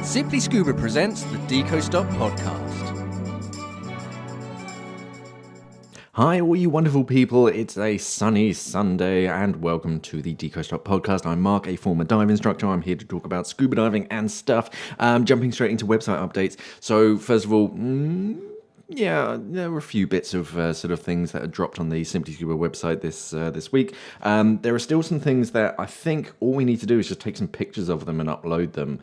Simply Scuba presents the Deco podcast. Hi, all you wonderful people. It's a sunny Sunday, and welcome to the Deco podcast. I'm Mark, a former dive instructor. I'm here to talk about scuba diving and stuff. Jumping straight into website updates. So, first of all, there were a few bits of sort of things that had dropped on the Simply Scuba website this week. There are still some things that I think all we need to do is just take some pictures of them and upload them.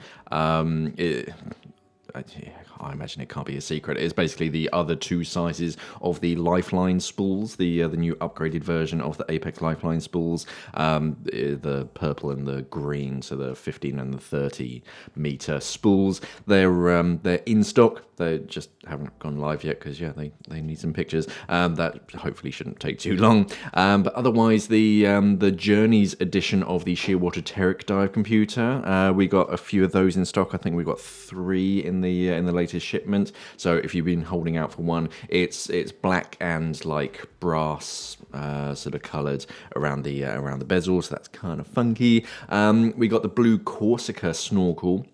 I imagine it can't be a secret. It's basically the other two sizes of the Lifeline spools, the new upgraded version of the Apex Lifeline spools, the purple and the green, so the 15 and the 30 meter spools. They're in stock. They just haven't gone live yet because they need some pictures. That hopefully shouldn't take too long. But otherwise, the Journeys edition of the Shearwater Teric dive computer, we got a few of those in stock. I think we got 3 in the latest shipment. So if you've been holding out for one, it's black and like brass sort of coloured around the bezel, so that's kind of funky. We got the blue Corsica snorkel.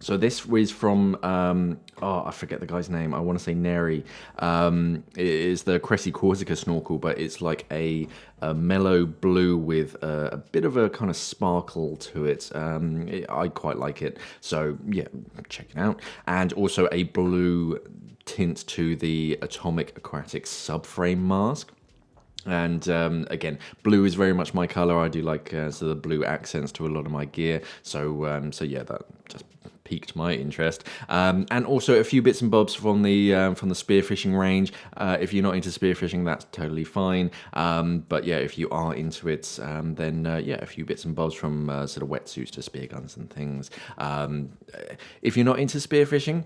So this was from, I forget the guy's name. I want to say Neri. It is the Cressi Corsica snorkel, but it's like a mellow blue with a bit of a kind of sparkle to it. I quite like it. So yeah, check it out. And also a blue tint to the Atomic Aquatic Subframe mask. And again, blue is very much my colour. I do like sort of blue accents to a lot of my gear. So yeah, that just piqued my interest. And also a few bits and bobs from the spearfishing range. If you're not into spearfishing, that's totally fine. But yeah, if you are into it, then a few bits and bobs from sort of wetsuits to spear guns and things. If you're not into spearfishing,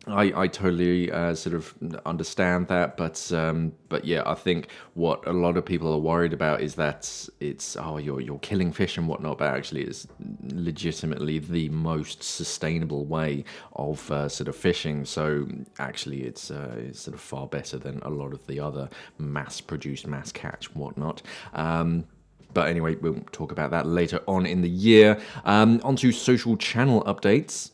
I totally sort of understand that, but yeah, I think what a lot of people are worried about is that you're killing fish and whatnot, but actually it's legitimately the most sustainable way of sort of fishing. So actually, it's sort of far better than a lot of the other mass-produced, mass catch whatnot. But anyway, we'll talk about that later on in the year. Onto social channel updates.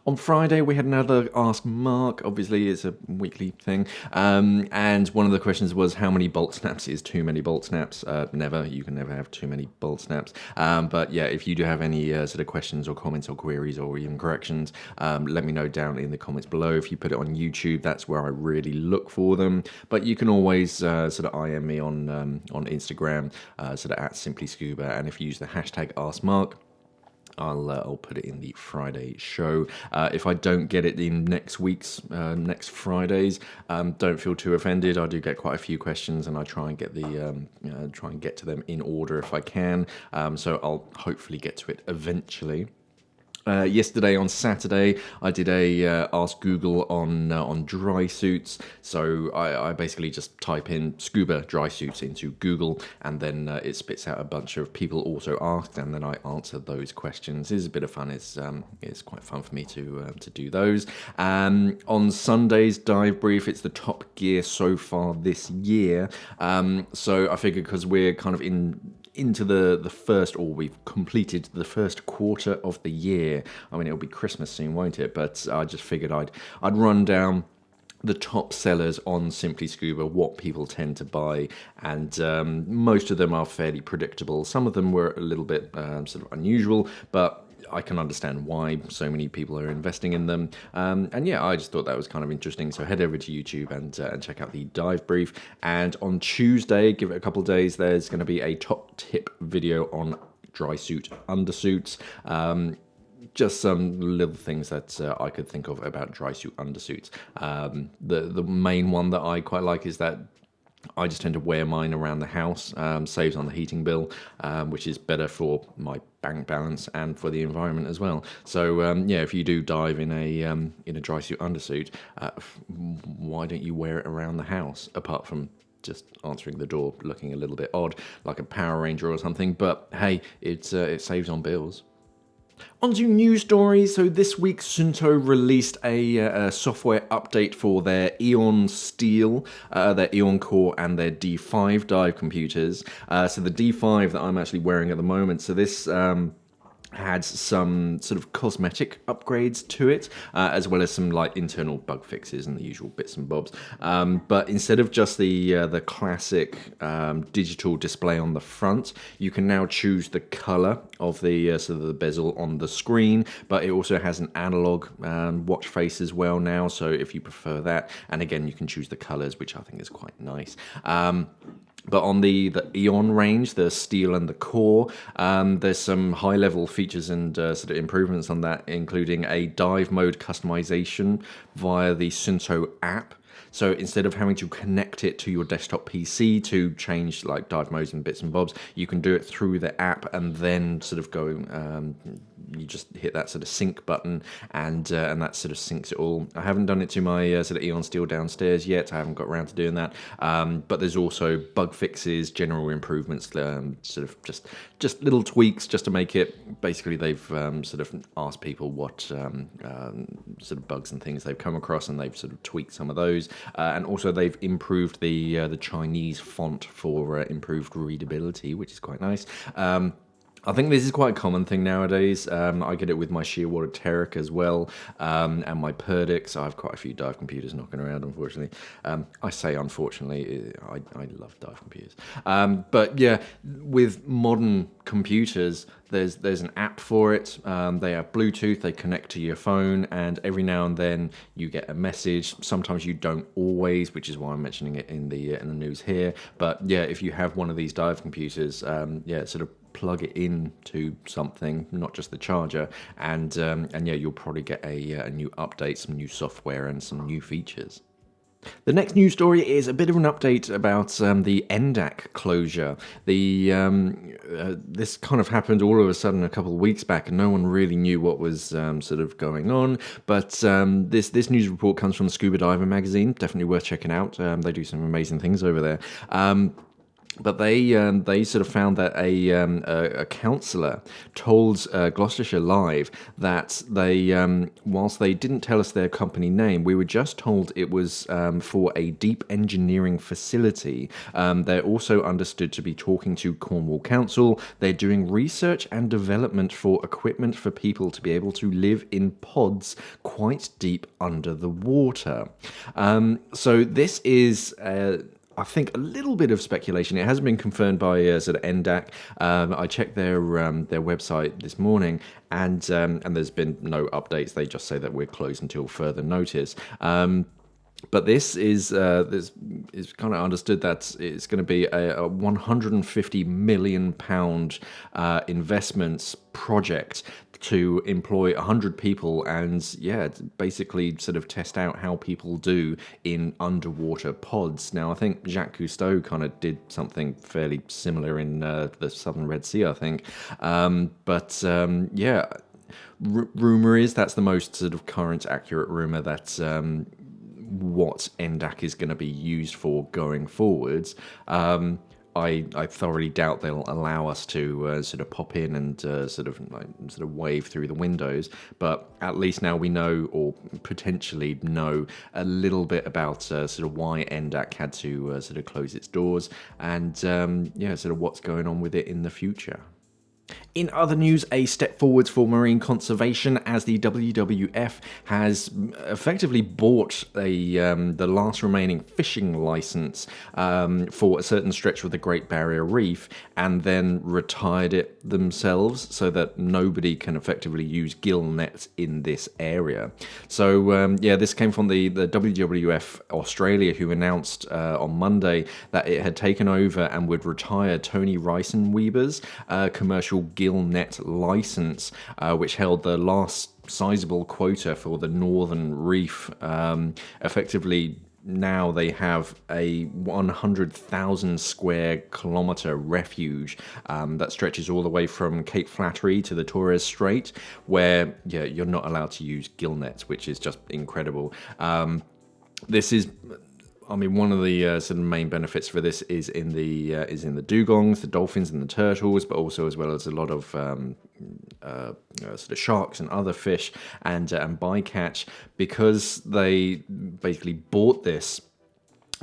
On Friday, we had another AskMark. Obviously, it's a weekly thing. And one of the questions was, how many bolt snaps is too many bolt snaps? Never. You can never have too many bolt snaps. But yeah, if you do have any sort of questions or comments or queries or even corrections, let me know down in the comments below. If you put it on YouTube, that's where I really look for them. But you can always sort of IM me on Instagram, sort of at simplyscuba. And if you use the hashtag AskMark, I'll put it in the Friday show. If I don't get it in next Fridays, don't feel too offended. I do get quite a few questions, and I try and get to them in order if I can. So I'll hopefully get to it eventually. Yesterday on Saturday, I did a Ask Google on dry suits. So I basically just type in scuba dry suits into Google, and then it spits out a bunch of people also asked, and then I answer those questions. It's a bit of fun. It's quite fun for me to do those. On Sunday's dive brief, it's the top gear so far this year. So I figured because we're kind of into the first, or we've completed the first quarter of the year. I mean, it'll be Christmas soon, won't it? But I just figured I'd run down the top sellers on Simply Scuba, what people tend to buy, and most of them are fairly predictable. Some of them were a little bit sort of unusual, but I can understand why so many people are investing in them. And yeah, I just thought that was kind of interesting. So head over to YouTube and check out the dive brief. And on Tuesday, give it a couple of days, there's going to be a top tip video on dry suit undersuits. Just some little things that I could think of about dry suit undersuits. The main one that I quite like is that I just tend to wear mine around the house, saves on the heating bill, which is better for my bank balance and for the environment as well. So if you do dive in a dry suit undersuit, why don't you wear it around the house, apart from just answering the door looking a little bit odd, like a Power Ranger or something? But hey, it saves on bills. On to news stories. So this week, Suunto released a software update for their Eon Steel, their Eon Core, and their D5 dive computers. So the D5 that I'm actually wearing at the moment. So this had some sort of cosmetic upgrades to it, as well as some like internal bug fixes and the usual bits and bobs. But instead of just the classic digital display on the front, you can now choose the color of the sort of the bezel on the screen. But it also has an analog watch face as well now. So if you prefer that, and again, you can choose the colors, which I think is quite nice. But on the Eon range, the steel and the core, there's some high-level features and sort of improvements on that, including a dive mode customization via the Sunto app. So instead of having to connect it to your desktop PC to change like dive modes and bits and bobs, you can do it through the app and then sort of go. You just hit that sort of sync button, and that sort of syncs it all. I haven't done it to my sort of Eon Steel downstairs yet. I haven't got around to doing that. But there's also bug fixes, general improvements, sort of just little tweaks just to make it. Basically, they've sort of asked people what sort of bugs and things they've come across, and they've sort of tweaked some of those. And also they've improved the Chinese font for improved readability, which is quite nice. I think this is quite a common thing nowadays. I get it with my Shearwater Teric as well, and my Perdix. I have quite a few dive computers knocking around, unfortunately. I say unfortunately, I love dive computers. But yeah, with modern computers, there's an app for it. They have Bluetooth, they connect to your phone, and every now and then you get a message. Sometimes you don't always, which is why I'm mentioning it in the news here. But yeah, if you have one of these dive computers, sort of plug it into something, not just the charger, and yeah, you'll probably get a new update, some new software, and some new features. The next news story is a bit of an update about the Endac closure. This kind of happened all of a sudden a couple of weeks back, and no one really knew what was sort of going on. But this news report comes from the Scuba Diver magazine. Definitely worth checking out. They do some amazing things over there. But they sort of found that a counsellor told Gloucestershire Live that they, whilst they didn't tell us their company name, we were just told it was for a deep engineering facility. They're also understood to be talking to Cornwall Council. They're doing research and development for equipment for people to be able to live in pods quite deep under the water. So this is I think a little bit of speculation. It hasn't been confirmed by sort of Endac. I checked their website this morning, and there's been no updates. They just say that we're closed until further notice. But this is kind of understood that it's going to be a £150 million investments project to employ 100 people and, yeah, basically sort of test out how people do in underwater pods. Now, I think Jacques Cousteau kind of did something fairly similar in the Southern Red Sea, I think. Rumour is that's the most sort of current accurate rumour that what Endac is going to be used for going forwards. I thoroughly doubt they'll allow us to sort of pop in and sort of wave through the windows. But at least now we know, or potentially know, a little bit about sort of why Endac had to sort of close its doors, and sort of what's going on with it in the future. In other news, a step forwards for marine conservation, as the WWF has effectively bought the last remaining fishing license for a certain stretch of the Great Barrier Reef, and then retired it themselves so that nobody can effectively use gill nets in this area. So this came from the WWF Australia, who announced on Monday that it had taken over and would retire Tony Reisenweber's commercial gill net license, which held the last sizable quota for the northern reef. Effectively, now they have a 100,000 square kilometre refuge that stretches all the way from Cape Flattery to the Torres Strait, where you're not allowed to use gill nets, which is just incredible. This is, I mean, one of the sort of main benefits for this is in the dugongs, the dolphins, and the turtles, but also as well as a lot of sort of sharks and other fish and bycatch, because they basically bought this.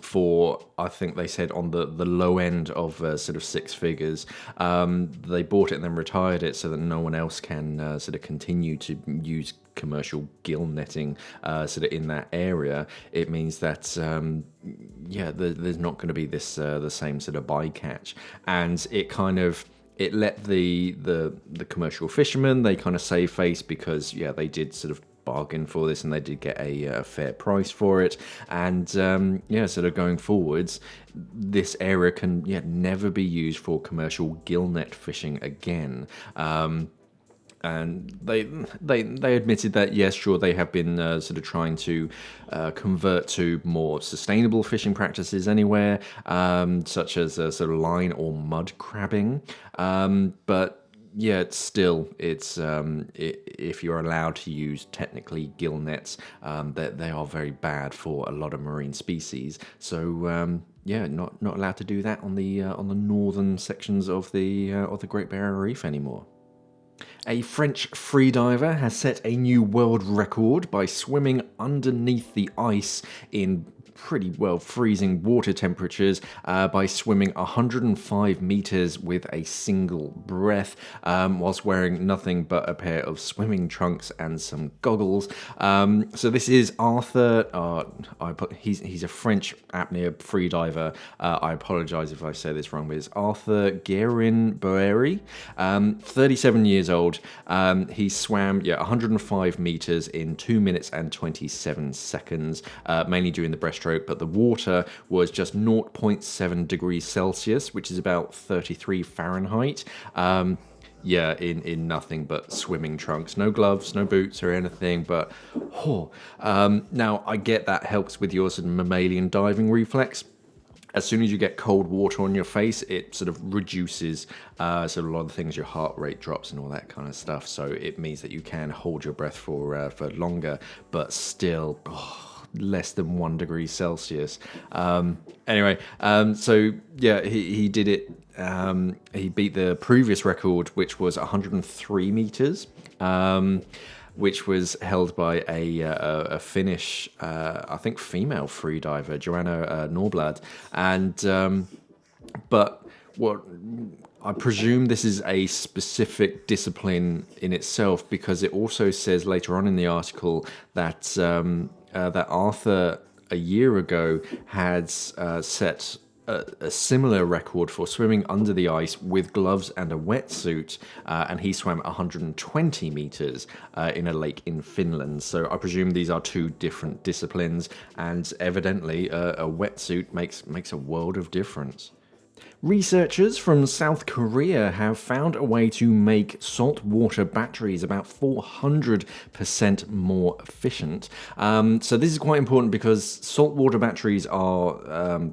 for, I think they said on the low end of sort of six figures. They bought it and then retired it so that no one else can sort of continue to use commercial gill netting sort of in that area. It means that there's not going to be this the same sort of bycatch, and it let the commercial fishermen, they kind of save face because they did sort of bargain for this and they did get a fair price for it. And sort of going forwards, this area can never be used for commercial gill net fishing again. And they admitted that, yes, sure, they have been sort of trying to convert to more sustainable fishing practices anywhere, such as sort of line or mud crabbing. But if you're allowed to use technically gill nets, they are very bad for a lot of marine species. So not allowed to do that on the northern sections of the Great Barrier Reef anymore. A French freediver has set a new world record by swimming underneath the ice in pretty well freezing water temperatures by swimming 105 meters with a single breath, whilst wearing nothing but a pair of swimming trunks and some goggles. So this is Arthur. He's a French apnea freediver. I apologize if I say this wrong, but it's Arthur Guérin-Boeri, 37 years old. He swam 105 meters in 2 minutes and 27 seconds, mainly during the breaststroke. But the water was just 0.7 degrees Celsius, which is about 33 Fahrenheit. In nothing but swimming trunks, no gloves, no boots or anything. But now I get that helps with your sort of mammalian diving reflex. As soon as you get cold water on your face, it sort of reduces sort of a lot of things. Your heart rate drops and all that kind of stuff. So it means that you can hold your breath for longer, but still. Less than 1 degree Celsius. He did it. He beat the previous record, which was 103 meters, which was held by a Finnish, I think, female freediver, Joanna Norblad. And but what I presume this is a specific discipline in itself, because it also says later on in the article that that Arthur a year ago had set a similar record for swimming under the ice with gloves and a wetsuit, and he swam 120 meters in a lake in Finland. So I presume these are two different disciplines, and evidently a wetsuit makes a world of difference. Researchers from South Korea have found a way to make saltwater batteries about 400% more efficient. So this is quite important because saltwater batteries are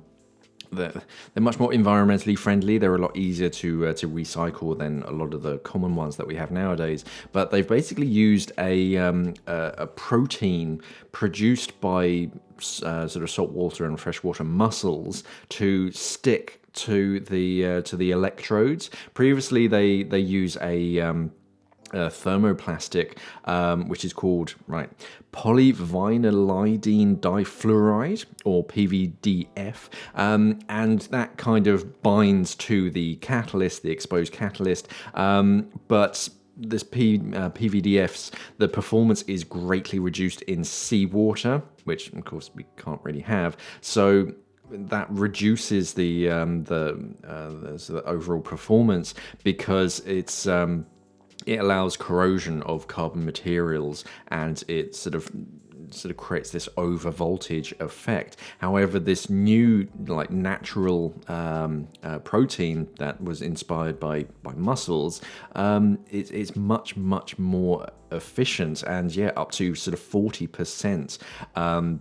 they're much more environmentally friendly. They're a lot easier to recycle than a lot of the common ones that we have nowadays. But they've basically used a protein produced by sort of saltwater and freshwater mussels to stick to the electrodes. Previously, they use a thermoplastic, which is called polyvinylidene difluoride, or PVDF, and that kind of binds to the catalyst, the exposed catalyst, but this PVDFs, the performance is greatly reduced in seawater, which of course we can't really have. So that reduces the overall performance, because it allows corrosion of carbon materials, and it sort of creates this over voltage effect. However, this new natural protein that was inspired by mussels, it's much more efficient, and up to sort of 40%.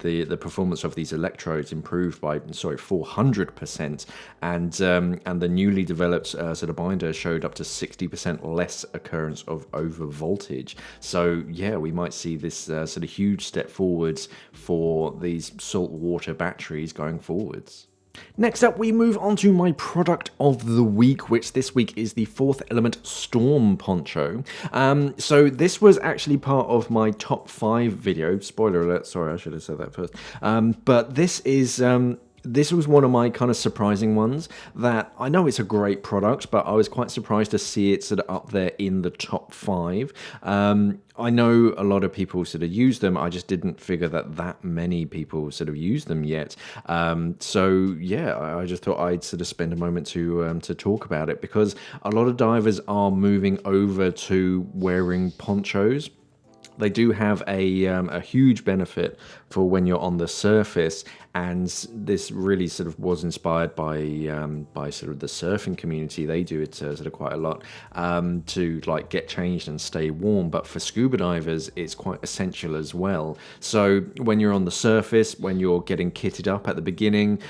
The performance of these electrodes improved by 400%, and the newly developed sort of binder showed up to 60% less occurrence of over voltage. So we might see this sort of huge step forwards for these saltwater batteries going forwards. Next up, we move on to my product of the week, which this week is the Fourth Element Storm Poncho. So this was actually part of my top 5 video. Spoiler alert, sorry, I should have said that first. But this is this was one of my kind of surprising ones that I know it's a great product, but I was quite surprised to see it sort of up there in the top 5. I know a lot of people sort of use them. I just didn't figure that many people sort of use them yet. So yeah, I just thought I'd sort of spend a moment to talk about it, because a lot of divers are moving over to wearing ponchos. They do have a huge benefit for when you're on the surface, and this really sort of was inspired by sort of the surfing community. They do it sort of quite a lot to like get changed and stay warm. But for scuba divers, it's quite essential as well. So when you're on the surface, when you're getting kitted up at the beginning,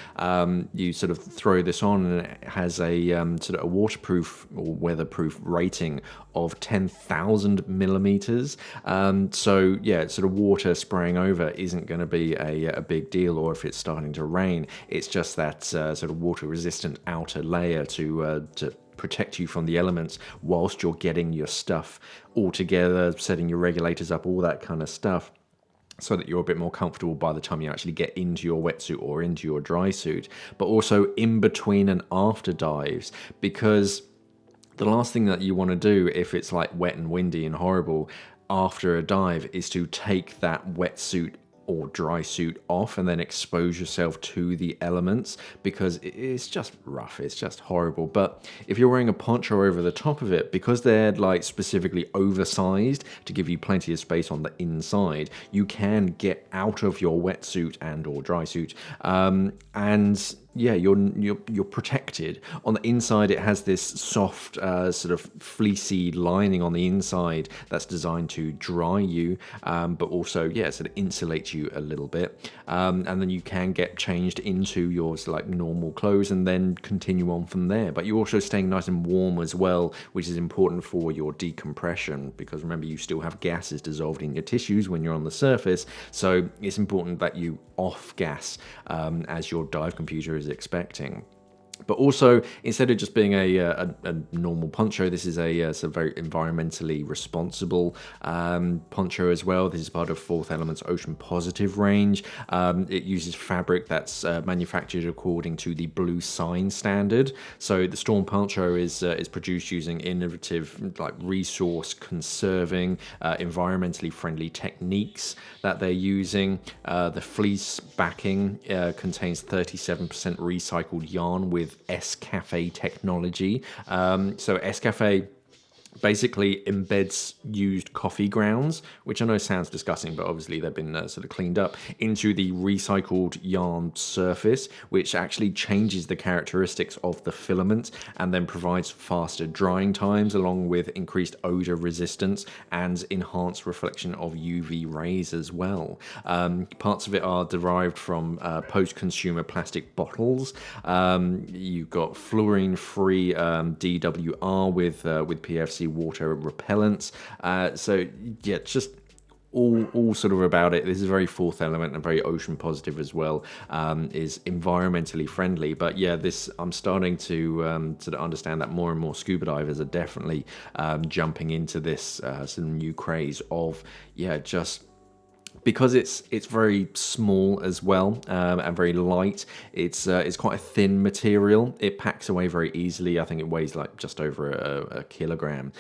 you sort of throw this on, and it has a sort of a waterproof or weatherproof rating of 10,000 millimeters. So yeah, sort of water spraying over isn't going to be a big deal, or if it's starting to rain, it's just that sort of water resistant outer layer to protect you from the elements whilst you're getting your stuff all together, setting your regulators up, all that kind of stuff, so that you're a bit more comfortable by the time you actually get into your wetsuit or into your dry suit. But also in between and after dives, because the last thing that you want to do if it's like wet and windy and horrible after a dive is to take that wetsuit or dry suit off and then expose yourself to the elements, because it's just rough, it's just horrible. But if you're wearing a poncho over the top of it, because they're like specifically oversized to give you plenty of space on the inside, you can get out of your wetsuit and or dry suit, and yeah, you're protected. On the inside, it has this soft sort of fleecy lining on the inside that's designed to dry you, but also, yeah, sort of insulate you a little bit. And then you can get changed into your like normal clothes and then continue on from there. But you're also staying nice and warm as well, which is important for your decompression, because remember, you still have gases dissolved in your tissues when you're on the surface. So it's important that you off gas as your dive computer is expecting. But also, instead of just being a normal poncho, this is a sort of very environmentally responsible poncho as well. This is part of Fourth Element's Ocean Positive range. It uses fabric that's manufactured according to the Blue Sign standard. So the Storm poncho is produced using innovative, like resource conserving, environmentally friendly techniques that they're using. The fleece backing contains 37% recycled yarn with Escafe technology. So Escafe basically embeds used coffee grounds, which I know sounds disgusting, but obviously they've been sort of cleaned up, into the recycled yarn surface, which actually changes the characteristics of the filament and then provides faster drying times, along with increased odor resistance and enhanced reflection of UV rays as well. Parts of it are derived from post-consumer plastic bottles. You've got fluorine-free DWR with PFC water repellents. So yeah, just all sort of about it. This is very Fourth Element and very ocean positive as well. Is environmentally friendly. But yeah, this I'm starting to sort of understand that more and more scuba divers are definitely jumping into this sort of new craze of just because it's very small as well, and very light. It's quite a thin material. It packs away very easily. I think it weighs like just over a kilogram.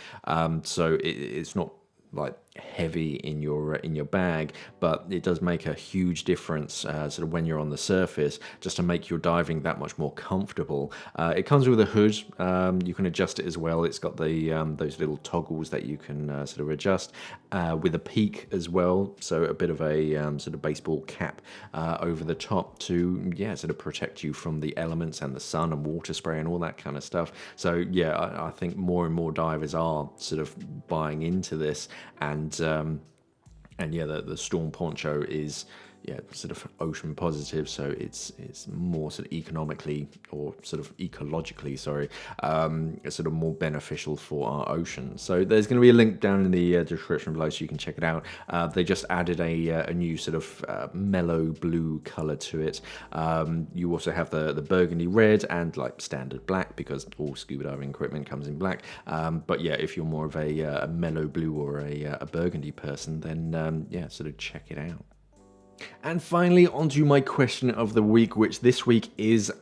So it's not like heavy in your bag, but it does make a huge difference sort of when you're on the surface, just to make your diving that much more comfortable. It comes with a hood. You can adjust it as well. It's got the those little toggles that you can sort of adjust with a peak as well, so a bit of a sort of baseball cap over the top to sort of protect you from the elements and the sun and water spray and all that kind of stuff. So yeah, I think more and more divers are sort of buying into this, and the Storm poncho is sort of ocean positive, so it's more sort of economically, or sort of ecologically, sort of more beneficial for our ocean. So there's going to be a link down in the description below, so you can check it out. They just added a new sort of mellow blue color to it. You also have the burgundy red and like standard black, because all scuba diving equipment comes in black. But yeah, if you're more of a mellow blue or a burgundy person, then sort of check it out. And finally, onto my question of the week, which this week is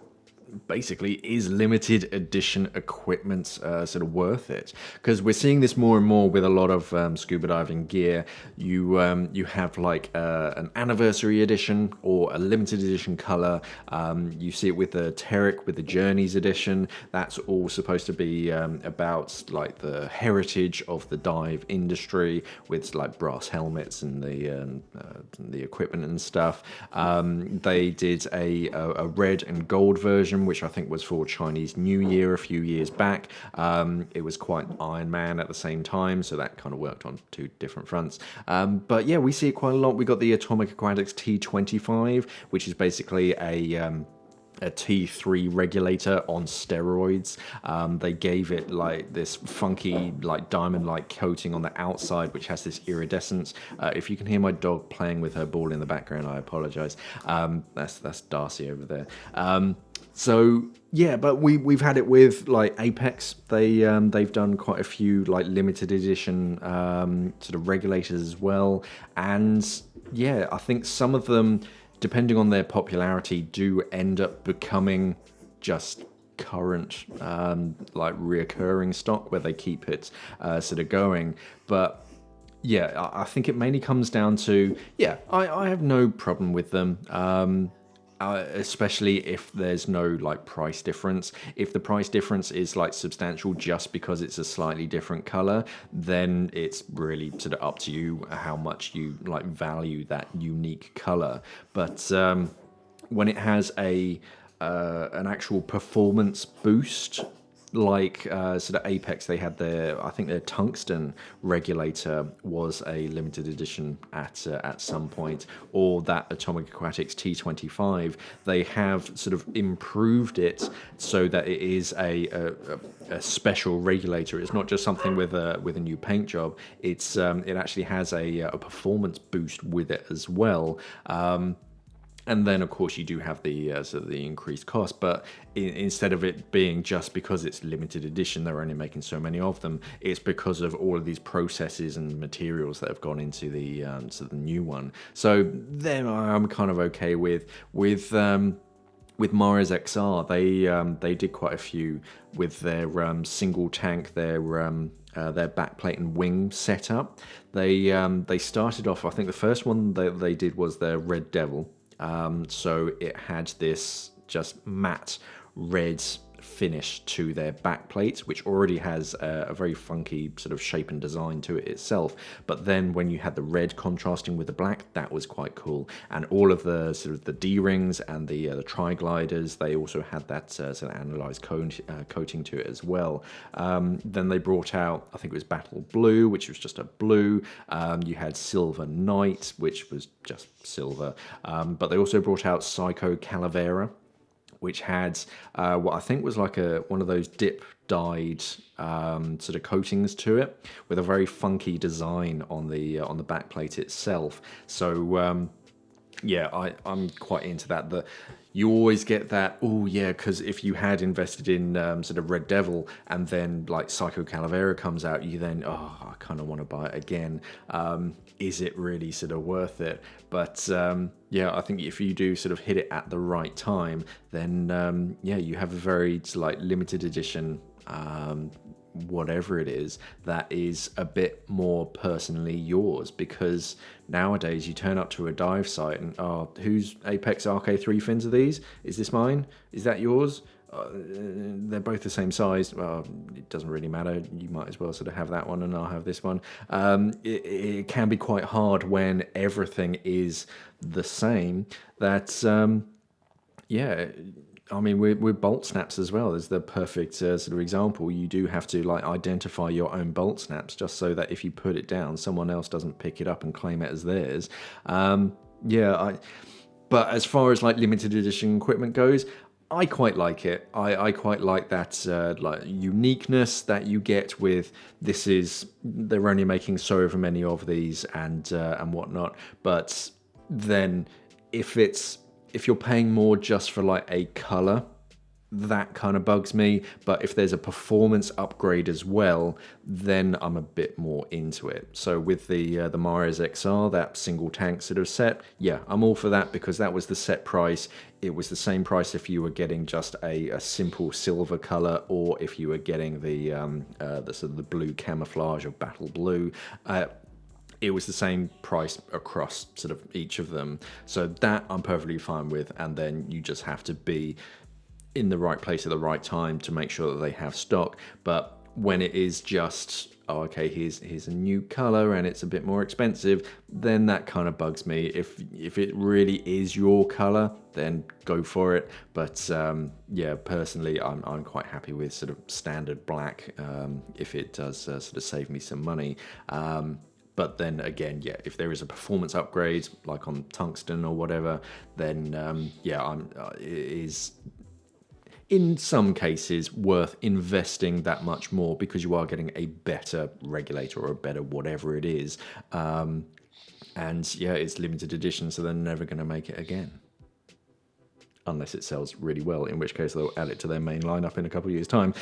limited edition equipment sort of worth it? Because we're seeing this more and more with a lot of scuba diving gear. You have like an anniversary edition or a limited edition color. You see it with the Teric, with the Journeys edition. That's all supposed to be about like the heritage of the dive industry, with like brass helmets and the equipment and stuff. They did a red and gold version, which I think was for Chinese New Year a few years back. It was quite Iron Man at the same time, so that kind of worked on two different fronts. But yeah, we see it quite a lot. We got the Atomic Aquatics T25, which is basically a T3 regulator on steroids. They gave it like this funky like diamond-like coating on the outside, which has this iridescence. If you can hear my dog playing with her ball in the background, I apologize. That's Darcy over there. So yeah, but we've had it with like Apex. They've done quite a few like limited edition sort of regulators as well, and yeah, I think some of them, depending on their popularity, do end up becoming just current like reoccurring stock where they keep it sort of going. But yeah, I think it mainly comes down to, yeah, I have no problem with them. Especially if there's no like price difference. If the price difference is like substantial just because it's a slightly different color, then it's really sort of up to you how much you like value that unique color. But when it has an actual performance boost, like sort of Apex, they had I think their tungsten regulator was a limited edition at some point, or that Atomic Aquatics T25. They have sort of improved it so that it is a special regulator. It's not just something with a new paint job. It actually has a performance boost with it as well. And then, of course, you do have the sort of the increased cost. But instead of it being just because it's limited edition, they're only making so many of them, it's because of all of these processes and materials that have gone into the new one. So then I'm kind of okay with Mars XR. They did quite a few with their single tank, their backplate and wing setup. They started off, I think the first one they did was their Red Devil. So it had this just matte red finish to their backplate, which already has a very funky sort of shape and design to it itself. But then when you had the red contrasting with the black, that was quite cool. And all of the sort of the D-rings and the tri-gliders, they also had that sort of anodized coating to it as well. Then they brought out, I think it was Battle Blue, which was just a blue. You had Silver Knight, which was just silver. But they also brought out Psycho Calavera, which had what I think was like one of those dip dyed sort of coatings to it, with a very funky design on the backplate itself. So yeah, I'm quite into that. You always get that, oh yeah, because if you had invested in sort of Red Devil and then like Psycho Calavera comes out, you then, I kind of want to buy it again. Is it really sort of worth it? But yeah, I think if you do sort of hit it at the right time, then yeah, you have a very like limited edition whatever it is that is a bit more personally yours. Because nowadays you turn up to a dive site and whose Apex RK3 fins are these? Is this mine? Is that yours? They're both the same size. Well, it doesn't really matter. You might as well sort of have that one and I'll have this one. It can be quite hard when everything is the same. That yeah, I mean, with bolt snaps as well is the perfect sort of example. You do have to like identify your own bolt snaps just so that if you put it down, someone else doesn't pick it up and claim it as theirs. Yeah, but as far as like limited edition equipment goes, I quite like it. I quite like that like uniqueness that you get with they're only making so over many of these and whatnot. But then if you're paying more just for like a color, that kind of bugs me. But if there's a performance upgrade as well, then I'm a bit more into it. So with the Mares XR, that single tank sort of set, yeah, I'm all for that because that was the set price. It was the same price if you were getting just a simple silver color, or if you were getting the sort of the blue camouflage or battle blue. It was the same price across sort of each of them. So that I'm perfectly fine with. And then you just have to be in the right place at the right time to make sure that they have stock. But when it is just, oh, okay, here's a new color and it's a bit more expensive, then that kind of bugs me. If it really is your color, then go for it. But yeah, personally, I'm quite happy with sort of standard black if it does sort of save me some money. But then again, yeah, if there is a performance upgrade, like on tungsten or whatever, then yeah, it is in some cases worth investing that much more because you are getting a better regulator or a better whatever it is. And yeah, it's limited edition, so they're never going to make it again. Unless it sells really well, in which case they'll add it to their main lineup in a couple of years' time.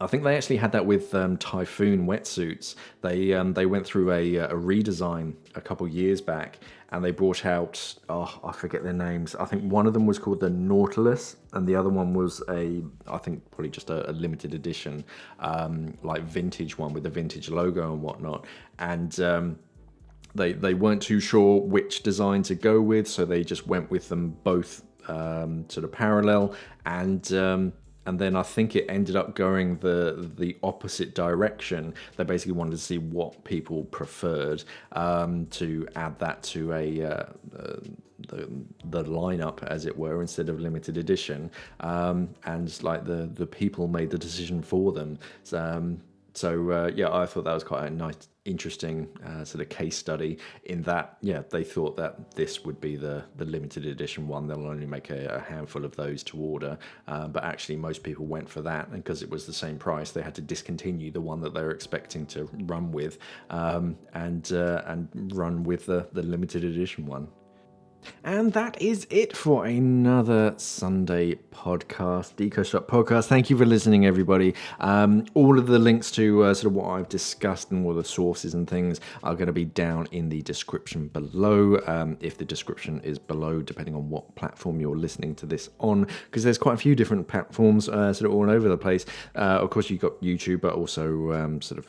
I think they actually had that with Typhoon wetsuits. They went through a redesign a couple years back, and they brought out, I forget their names. I think one of them was called the Nautilus, and the other one was I think probably just a limited edition, like vintage one with the vintage logo and whatnot. And they weren't too sure which design to go with, so they just went with them both sort of parallel. And then I think it ended up going the opposite direction. They basically wanted to see what people preferred to add that to the lineup, as it were, instead of limited edition. And like the people made the decision for them. So yeah, I thought that was quite a nice, interesting sort of case study in that, yeah, they thought that this would be the limited edition one. They'll only make a handful of those to order, but actually most people went for that, and because it was the same price, they had to discontinue the one that they were expecting to run with, and run with the limited edition one. And that is it for another Sunday podcast, Deco Shop podcast. Thank you for listening, everybody. All of the links to sort of what I've discussed and all the sources and things are going to be down in the description below. If the description is below, depending on what platform you're listening to this on, because there's quite a few different platforms sort of all over the place. Of course, you've got YouTube, but also sort of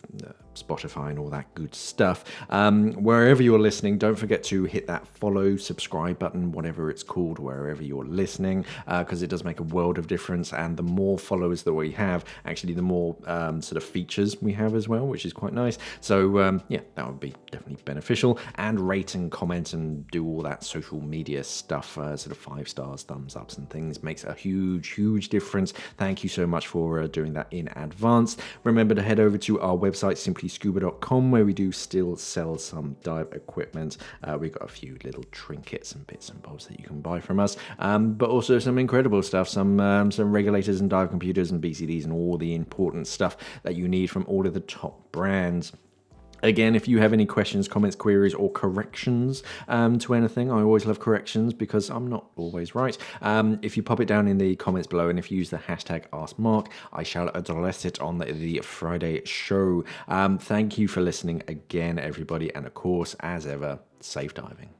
Spotify and all that good stuff. Wherever you're listening, don't forget to hit that follow, subscribe button, whatever it's called, wherever you're listening, because it does make a world of difference. And the more followers that we have, actually the more sort of features we have as well, which is quite nice. So yeah, that would be definitely beneficial. And rate and comment and do all that social media stuff, sort of 5 stars, thumbs ups and things, makes a huge difference. Thank you so much for doing that in advance. Remember to head over to our website, simplyscuba.com, where we do still sell some dive equipment. We've got a few little trinkets and bits and bobs that you can buy from us, but also some incredible stuff, some regulators and dive computers and BCDs and all the important stuff that you need from all of the top brands. Again, if you have any questions, comments, queries, or corrections to anything, I always love corrections because I'm not always right. If you pop it down in the comments below, and if you use the hashtag AskMark, I shall address it on the Friday show. Thank you for listening again, everybody, and of course, as ever, safe diving.